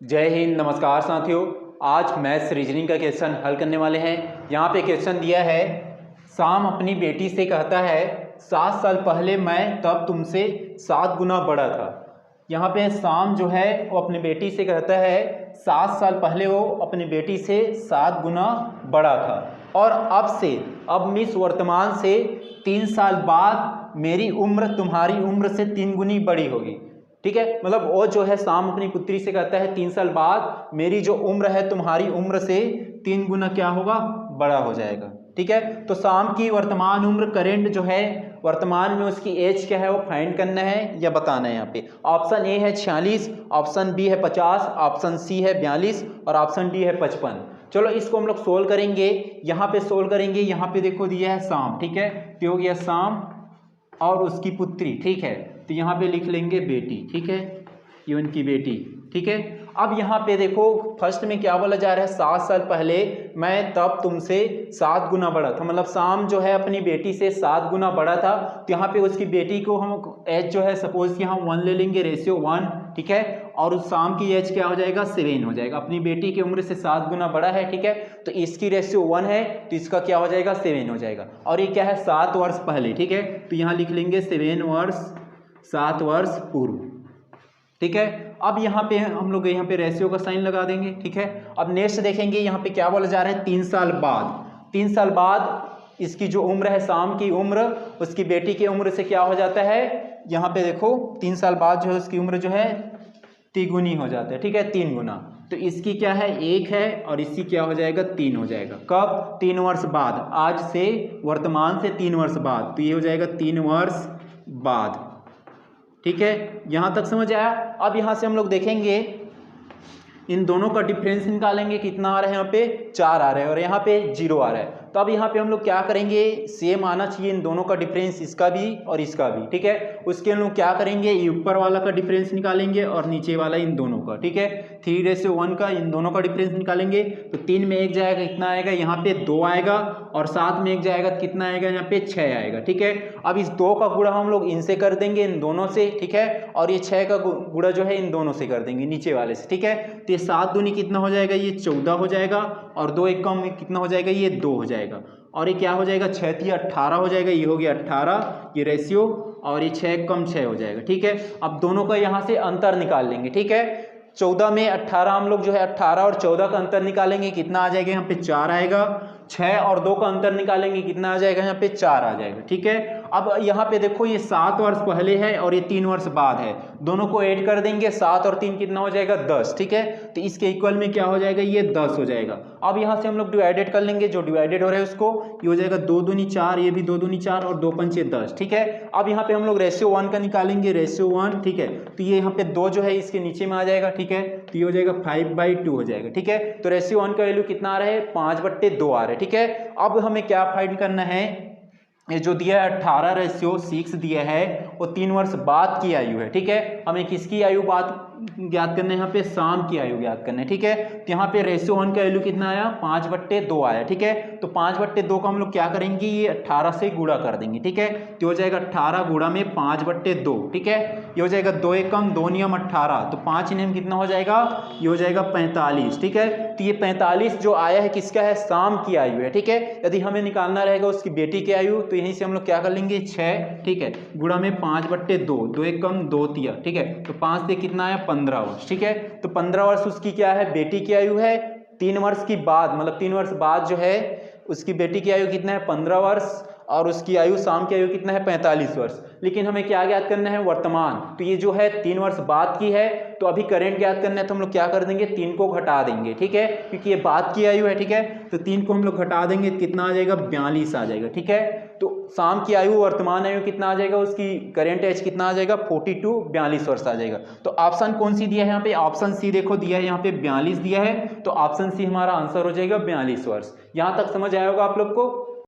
जय हिंद, नमस्कार साथियों। आज मैथ्स रीजनिंग का क्वेश्चन हल करने वाले हैं। यहाँ पे क्वेश्चन दिया है, शाम अपनी बेटी से कहता है 7 साल पहले मैं तब तुमसे 7 गुना बड़ा था। यहाँ पे शाम जो है वो अपनी बेटी से कहता है 7 साल पहले वो अपनी बेटी से 7 गुना बड़ा था और अब मिस वर्तमान से 3 साल बाद मेरी उम्र तुम्हारी उम्र से 3 गुनी बड़ी होगी। ठीक है, मतलब वो जो है शाम अपनी पुत्री से कहता है 3 साल बाद मेरी जो उम्र है तुम्हारी उम्र से 3 गुना क्या होगा, बड़ा हो जाएगा। ठीक है, तो शाम की वर्तमान उम्र करेंट जो है वर्तमान में उसकी एज क्या है वो फाइंड करना है या बताना है। यहाँ पे ऑप्शन ए है 46, ऑप्शन बी है 50, ऑप्शन सी है 42 और ऑप्शन डी है 55। चलो इसको हम लोग सोल्व करेंगे। यहाँ पे सोल्व करेंगे, यहाँ पे देखो दिया है शाम। ठीक है, तो हो गया शाम और उसकी पुत्री। ठीक है, तो यहाँ पे लिख लेंगे बेटी। ठीक है, ये उनकी बेटी। ठीक है, अब यहाँ पे देखो फर्स्ट में क्या बोला जा रहा है, 7 साल पहले मैं तब तुमसे 7 गुना बड़ा था। मतलब शाम जो है अपनी बेटी से 7 गुना बड़ा था। तो यहाँ पे उसकी बेटी को हम एज जो है सपोज कि हम 1 ले लेंगे, रेशियो 1। ठीक है, और उस शाम की एज क्या हो जाएगा, 7 हो जाएगा। अपनी बेटी की उम्र से 7 गुना बड़ा है। ठीक है, तो इसकी रेशियो 1 है तो इसका क्या हो जाएगा, 7 हो जाएगा। और ये क्या है, 7 वर्ष पहले। ठीक है, तो यहाँ लिख लेंगे 7 वर्ष पूर्व। ठीक है, अब यहाँ पे हम लोग यहाँ पे रेशियो का साइन लगा देंगे। ठीक है, अब नेक्स्ट देखेंगे यहाँ पे क्या बोला जा रहा है, 3 साल बाद। 3 साल बाद इसकी जो उम्र है शाम की उम्र उसकी बेटी की उम्र से क्या हो जाता है, यहाँ पे देखो 3 साल बाद जो है उसकी उम्र जो है तिगुनी हो जाता है। ठीक है, 3 गुना। तो इसकी क्या है 1 है और इसकी क्या हो जाएगा 3 हो जाएगा। कब, 3 वर्ष बाद, आज से वर्तमान से 3 वर्ष बाद, तो ये हो जाएगा 3 वर्ष बाद। ठीक है, यहाँ तक समझ आया। अब यहाँ से हम लोग देखेंगे इन दोनों का डिफरेंस निकालेंगे, कितना आ रहा है, यहाँ पे 4 आ रहा है और यहाँ पे 0 आ रहा है। तो अब यहाँ पे हम लोग क्या करेंगे, सेम आना चाहिए इन दोनों का डिफरेंस, इसका भी और इसका भी। ठीक है, उसके हम लोग क्या करेंगे, ऊपर वाला का डिफरेंस निकालेंगे और नीचे वाला इन दोनों का। ठीक है, 3:1 का इन दोनों का डिफरेंस निकालेंगे तो 3 में 1 जाएगा, कितना आएगा, यहाँ पे 2 आएगा और 7 में 1 जाएगा, कितना आएगा, यहाँ पे 6 आएगा। ठीक है, अब इस 2 का गुणा हम लोग इनसे कर देंगे, इन दोनों से। ठीक है, और ये 6 का गुणा जो है इन दोनों से कर देंगे, नीचे वाले से। ठीक है, तो ये 7 दूनी कितना हो जाएगा, ये 14 हो जाएगा और 2 एक कम कितना हो जाएगा, ये 2 हो जाएगा। और ये क्या हो जाएगा, 6 3 18 हो जाएगा, ये हो गया 18 ये रेशियो, और ये 6 कम 6 हो जाएगा। ठीक है, अब दोनों का यहाँ से अंतर निकाल लेंगे। ठीक है, 14 में 18 हम लोग जो है 18 और 14 का अंतर निकालेंगे, कितना आ जाएगा, यहाँ पे 4 आएगा। 6 और 2 का अंतर निकालेंगे, कितना आ जाएगा, यहाँ पे 4 आ जाएगा। ठीक है, अब यहाँ पे देखो ये 7 वर्ष पहले है और ये 3 वर्ष बाद है, दोनों को ऐड कर देंगे, 7 और 3 कितना हो जाएगा, 10। ठीक है, तो इसके इक्वल में क्या हो जाएगा, ये 10 हो जाएगा। अब यहाँ से हम लोग डिवाइडेड कर लेंगे, जो डिवाइडेड हो रहा है उसको, ये हो जाएगा 2 दूनी 4, ये भी 2 दूनी 4 और 2 पंचे 10। ठीक है, अब यहाँ पे हम लोग रेशियो 1 का निकालेंगे, रेशियो 1। ठीक है, तो ये यहाँ पे 2 जो है इसके नीचे में आ जाएगा। ठीक है, तो ये हो जाएगा 5/2 हो जाएगा। ठीक है, तो रेशियो 1 का वैल्यू कितना आ रहा है, 5/2 आ रहा है। ठीक है, अब हमें क्या फाइंड करना है, ये जो दिया है 18:6 दिया है वो 3 वर्ष बाद की आयु है। ठीक है, हमें किसकी आयु बात ज्ञात करना है, यहाँ पे शाम की आयु ज्ञात करना है। ठीक है, तो यहाँ पे रेशियो 1 का वैल्यू कितना आया, 5/2 आया। ठीक है, तो 5/2 का हम लोग क्या करेंगे, ये 18 से गुणा कर देंगे। ठीक है, तो हो जाएगा 18 गुणा में 5/2। ठीक है, ये हो जाएगा 2 एकम 2 नियम 18, तो 5 नियम कितना हो जाएगा, ये हो जाएगा 45। ठीक है, तो ये 45 जो आया है किसका है, शाम की आयु है। ठीक है, यदि हमें निकालना रहेगा उसकी बेटी की आयु, तो यहीं से हम लोग क्या कर लेंगे, 6। ठीक है, गुणा में 5/2, 2 एकम 2 तिया। ठीक है, तो 5 से कितना आया, 15 वर्ष। ठीक है, तो 15 वर्ष उसकी क्या है, बेटी की आयु है। 3 वर्ष की बाद, मतलब 3 वर्ष बाद जो है उसकी बेटी की आयु कितना है, 15 वर्ष, और उसकी आयु शाम की आयु कितना है, 45 वर्ष। लेकिन हमें क्या ज्ञात करना है, वर्तमान। तो ये जो है 3 वर्ष बाद की है, तो अभी करंट ज्ञात करना है, तो हम लोग क्या कर देंगे, 3 को घटा देंगे। ठीक है, क्योंकि ये बाद की आयु है। ठीक है, तो 3 को हम लोग घटा देंगे, कितना आ जाएगा, 42 आ जाएगा। ठीक है, तो शाम की आयु वर्तमान आयु कितना आ जाएगा, उसकी करंट एज कितना आ जाएगा, 42 वर्ष आ जाएगा। तो ऑप्शन कौन सी दिया है यहाँ पे, ऑप्शन सी देखो दिया है, यहाँ पे 42 दिया है, तो ऑप्शन सी हमारा आंसर हो जाएगा 42 वर्ष। यहाँ तक समझ आया होगा आप लोग को।